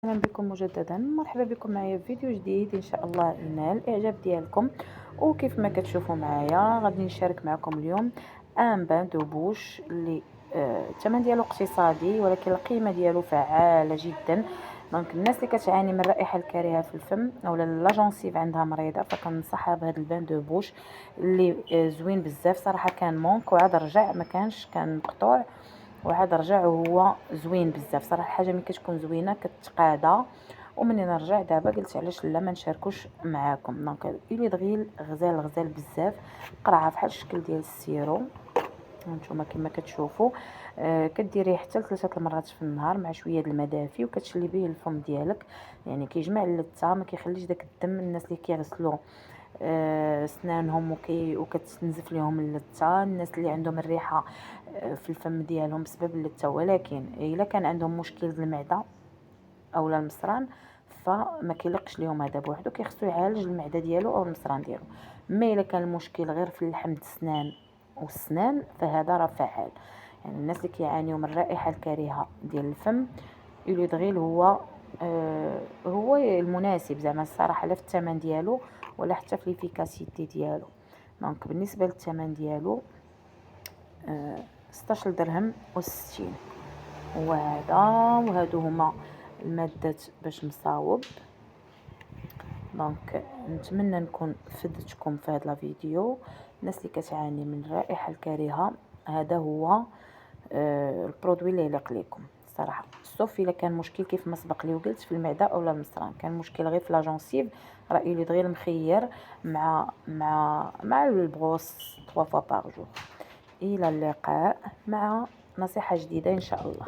اهلا بكم مجددا، مرحبا بكم معايا في فيديو جديد. ان شاء الله ينال الاعجاب ديالكم. وكيف ما كتشوفوا معايا غادي نشارك معكم اليوم ان بان دو بوش اللي الثمن ديالو اقتصادي ولكن القيمه ديالو فعاله جدا. دونك الناس اللي كتعاني من الرائحه الكريهه في الفم اولا لاجونسيف عندها مريضه فكنصحها بهذا البان دو بوش اللي زوين بزاف صراحه. كان مونك وعاد رجع، ما كان مقطوع وعاد رجع وهو زوين بزاف صراحه. الحاجه ملي كتكون زوينه كتقادا، ومنين رجع دابا قلت علاش لا ما نشاركوش معاكم. دونك الي دغيل غزال بزاف، قرعه بحال الشكل ديال السيرو هانتوما كما كتشوفوا. كديريه حتى 3 المرات في النهار مع شويه د الماء دافي وكتشلي به الفم ديالك، يعني كيجمع اللثه ما كيخليش داك الدم. الناس اللي كيغسلوا سنانهم وكتنزف لهم اللثه، الناس اللي عندهم الريحه في الفم ديالهم بسبب اللثه، ولكن الا كان عندهم مشكل المعده اولا المصران فما كيلقش لهم هذا بوحدو، كيخصو يعالج المعده ديالو او المصران ديالو. ما الا كان المشكل غير في اللحم السنان والسنان فهذا راه فعال. يعني الناس اللي كيعانيوا من الرائحه الكريهه ديال الفم يوليدغيل هو المناسب زعما الصراحه، لا في الثمن ديالو ولا حتى في ليفيكاسيتي ديالو. دونك بالنسبه للثمن ديالو 16 درهم و60 وهادو هما المادات باش نصاوب. دونك نتمنى نكون فدتكم في هذا الفيديو. الناس اللي كتعاني من الرائحه الكريهه هذا هو البرودوي اللي يليق لكم صراحه. سوف الا كان مشكل كيف ما سبق لي وقلت في المعده اولا المصران، كان مشكل غير في لاجونسيف راه يلي غير مخير مع البروس 3 فوا باغ جور. الى اللقاء مع نصيحه جديده ان شاء الله.